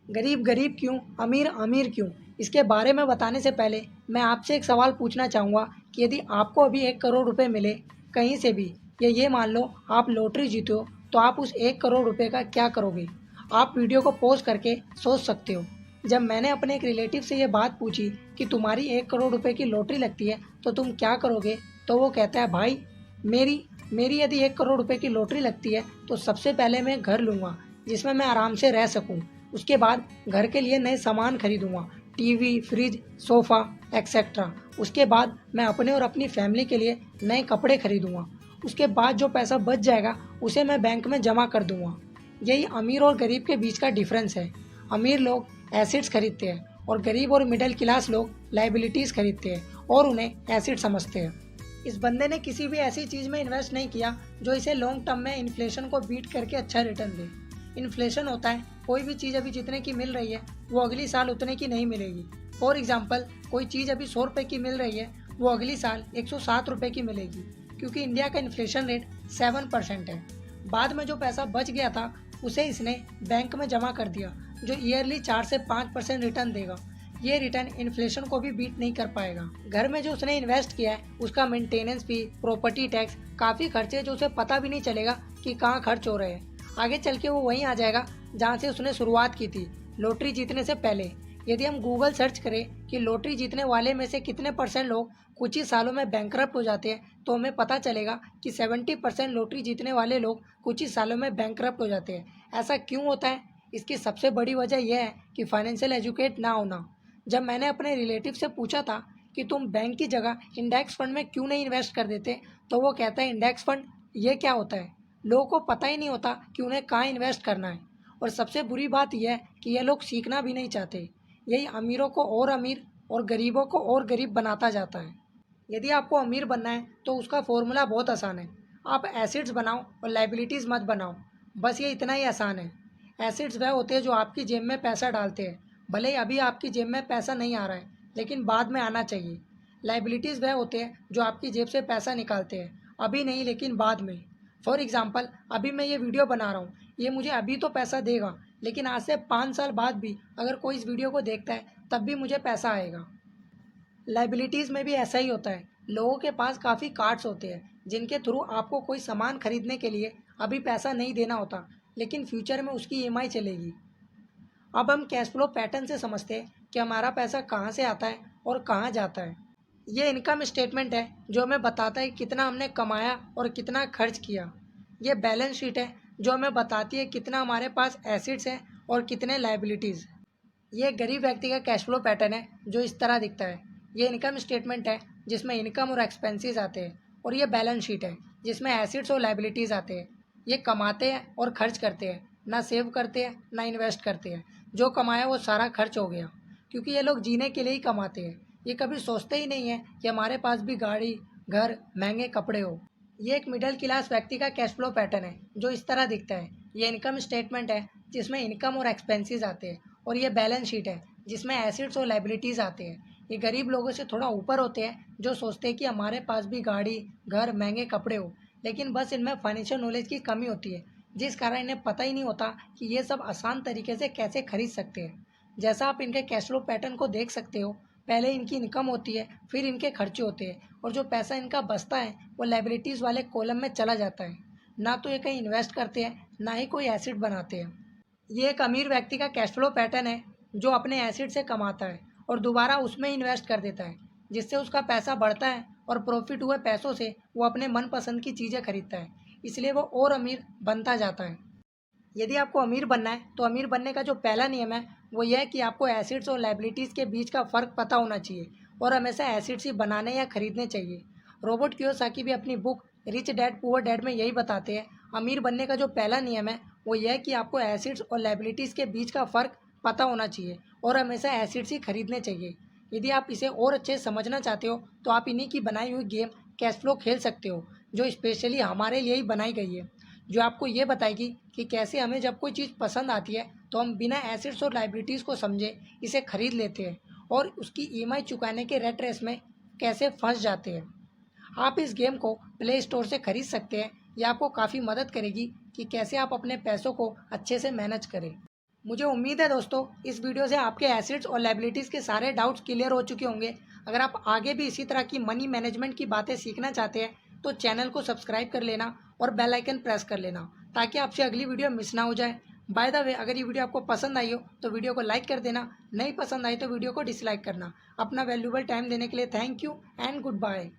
गरीब गरीब क्यों, अमीर अमीर क्यों, इसके बारे में बताने से पहले मैं आपसे एक सवाल पूछना चाहूँगा कि यदि आपको अभी 1 करोड़ रुपए मिले कहीं से भी, या ये मान लो आप लॉटरी जीते हो, तो आप उस 1 करोड़ रुपए का क्या करोगे? आप वीडियो को पॉज करके सोच सकते हो। जब मैंने अपने एक रिलेटिव से ये बात पूछी कि तुम्हारी 1 करोड़ रुपए की लॉटरी लगती है तो तुम क्या करोगे, तो वो कहता है भाई मेरी मेरी यदि 1 करोड़ रुपए की लॉटरी लगती है तो सबसे पहले मैं घर लूँगा जिसमें मैं आराम से रह सकूँ। उसके बाद घर के लिए नए सामान खरीदूंगा, टीवी, फ्रिज, सोफ़ा एक्सेट्रा। उसके बाद मैं अपने और अपनी फैमिली के लिए नए कपड़े खरीदूंगा। उसके बाद जो पैसा बच जाएगा उसे मैं बैंक में जमा कर दूंगा। यही अमीर और गरीब के बीच का डिफरेंस है। अमीर लोग एसिड्स खरीदते हैं और गरीब और मिडिल क्लास लोग लाइबिलिटीज़ खरीदते हैं और उन्हें एसिड समझते हैं। इस बंदे ने किसी भी ऐसी चीज़ में इन्वेस्ट नहीं किया जो इसे लॉन्ग टर्म में इन्फ्लेशन को बीट करके अच्छा रिटर्न दे। इन्फ्लेशन होता है कोई भी चीज़ अभी जितने की मिल रही है वो अगली साल उतने की नहीं मिलेगी। फॉर एग्जाम्पल, कोई चीज़ अभी 100 रुपये की मिल रही है वो अगली साल 107 रुपये की मिलेगी, क्योंकि इंडिया का इन्फ्लेशन रेट 7% है। बाद में जो पैसा बच गया था उसे इसने बैंक में जमा कर दिया, जो ईयरली 4 से 5% रिटर्न देगा। ये रिटर्न इन्फ्लेशन को भी बीट नहीं कर पाएगा। घर में जो उसने इन्वेस्ट किया है उसका मेंटेनेंस फी, प्रॉपर्टी टैक्स, काफ़ी खर्चे जो उसे पता भी नहीं चलेगा कि कहाँ खर्च हो रहे हैं। आगे चल के वो वहीं आ जाएगा जहाँ से उसने शुरुआत की थी, लॉटरी जीतने से पहले। यदि हम गूगल सर्च करें कि लॉटरी जीतने वाले में से कितने परसेंट लोग कुछ ही सालों में बैंकरप्ट हो जाते हैं, तो हमें पता चलेगा कि 70% लॉटरी जीतने वाले लोग कुछ ही सालों में बैंकरप्ट हो जाते हैं। ऐसा क्यों होता है? इसकी सबसे बड़ी वजह यह है कि फाइनेंशियल एजुकेट ना होना। जब मैंने अपने रिलेटिव से पूछा था कि तुम बैंक की जगह इंडेक्स फंड में क्यों नहीं इन्वेस्ट कर देते, तो वो कहता है इंडेक्स फंड ये क्या होता है। लोगों को पता ही नहीं होता कि उन्हें कहाँ इन्वेस्ट करना है। और सबसे बुरी बात यह है कि ये लोग सीखना भी नहीं चाहते। यही अमीरों को और अमीर और गरीबों को और गरीब बनाता जाता है। यदि आपको अमीर बनना है तो उसका फॉर्मूला बहुत आसान है। आप एसिड्स बनाओ और लाइबिलिटीज़ मत बनाओ। बस ये इतना ही आसान है। एसिड्स वह होते हैं जो आपकी जेब में पैसा डालते हैं, भले ही अभी आपकी जेब में पैसा नहीं आ रहा है लेकिन बाद में आना चाहिए। लाइबिलिटीज़ वह होते हैं जो आपकी जेब से पैसा निकालते हैं, अभी नहीं लेकिन बाद में। फॉर एग्ज़ाम्पल, अभी मैं ये वीडियो बना रहा हूँ, ये मुझे अभी तो पैसा देगा, लेकिन आज से 5 साल बाद भी अगर कोई इस वीडियो को देखता है तब भी मुझे पैसा आएगा। लाइबिलिटीज़ में भी ऐसा ही होता है। लोगों के पास काफ़ी कार्ड्स होते हैं जिनके थ्रू आपको कोई सामान खरीदने के लिए अभी पैसा नहीं देना होता, लेकिन फ्यूचर में उसकी ईएमआई चलेगी। अब हम कैश फ्लो पैटर्न से समझते हैं कि हमारा पैसा कहाँ से आता है और कहाँ जाता है। ये इनकम स्टेटमेंट है जो हमें बताता है कितना हमने कमाया और कितना खर्च किया। ये बैलेंस शीट है जो हमें बताती है कितना हमारे पास एसिड्स हैं और कितने लाइबिलिटीज़। ये गरीब व्यक्ति का कैश फ्लो पैटर्न है जो इस तरह दिखता है। ये इनकम स्टेटमेंट है जिसमें इनकम और एक्सपेंसेस आते हैं, और ये बैलेंस शीट है जिसमें एसिड्स और लाइबिलिटीज़ आते हैं। ये कमाते हैं और खर्च करते हैं, ना सेव करते हैं ना इन्वेस्ट करते हैं। जो कमाया वो सारा खर्च हो गया, क्योंकि ये लोग जीने के लिए ही कमाते हैं। ये कभी सोचते ही नहीं है कि हमारे पास भी गाड़ी, घर, महंगे कपड़े हो। ये एक मिडिल क्लास व्यक्ति का कैश फ्लो पैटर्न है जो इस तरह दिखता है। ये इनकम स्टेटमेंट है जिसमें इनकम और एक्सपेंसेस आते हैं, और ये बैलेंस शीट है जिसमें एसिड्स और लाइबिलिटीज़ आते हैं। ये गरीब लोगों से थोड़ा ऊपर होते हैं जो सोचते हैं कि हमारे पास भी गाड़ी, घर, महंगे कपड़े हो, लेकिन बस इनमें फाइनेंशियल नॉलेज की कमी होती है, जिस कारण इन्हें पता ही नहीं होता कि ये सब आसान तरीके से कैसे खरीद सकते हैं। जैसा आप इनके कैश फ्लो पैटर्न को देख सकते हो, पहले इनकी इनकम होती है, फिर इनके खर्चे होते हैं, और जो पैसा इनका बचता है वो लाइबिलिटीज़ वाले कॉलम में चला जाता है। ना तो ये कहीं इन्वेस्ट करते हैं, ना ही कोई एसिड बनाते हैं। ये एक अमीर व्यक्ति का कैश फ्लो पैटर्न है जो अपने एसिड से कमाता है और दोबारा उसमें इन्वेस्ट कर देता है, जिससे उसका पैसा बढ़ता है और प्रॉफिट हुए पैसों से वो अपने मनपसंद की चीज़ें खरीदता है, इसलिए वो और अमीर बनता जाता है। यदि आपको अमीर बनना है तो अमीर बनने का जो पहला नियम है वो यह है कि आपको एसिड्स और लाइबिलिटीज़ के बीच का फ़र्क पता होना चाहिए, और हमेशा एसिड्स ही बनाने या खरीदने चाहिए। रॉबर्ट कियोसाकी भी अपनी book rich dad poor dad में यही बताते हैं। अमीर बनने का जो पहला नियम है वो यह है कि आपको एसिड्स और लाइबिलिटीज़ के बीच का फ़र्क पता होना चाहिए और हमेशा एसिड्स ही खरीदने चाहिए। यदि आप इसे और अच्छे से समझना चाहते हो तो आप इन्हीं की बनाई हुई गेम कैश फ्लो खेल सकते हो, जो स्पेशली हमारे लिए ही बनाई गई है, जो आपको ये बताएगी कि कैसे हमें जब कोई चीज़ पसंद आती है तो हम बिना एसेट्स और लाइबिलिटीज़ को समझे इसे खरीद लेते हैं और उसकी ईएमआई चुकाने के रेट रेस में कैसे फंस जाते हैं। आप इस गेम को प्ले स्टोर से खरीद सकते हैं। यह आपको काफ़ी मदद करेगी कि कैसे आप अपने पैसों को अच्छे से मैनेज करें। मुझे उम्मीद है दोस्तों इस वीडियो से आपके एसेट्स और लायबिलिटीज़ के सारे डाउट्स क्लियर हो चुके होंगे। अगर आप आगे भी इसी तरह की मनी मैनेजमेंट की बातें सीखना चाहते हैं तो चैनल को सब्सक्राइब कर लेना और बेल आइकन प्रेस कर लेना ताकि आपसे अगली वीडियो मिस ना हो जाए। बाय द वे, अगर ये वीडियो आपको पसंद आई हो तो वीडियो को लाइक कर देना, नहीं पसंद आई तो वीडियो को डिसलाइक करना। अपना वैल्यूबल टाइम देने के लिए thank you and good bye.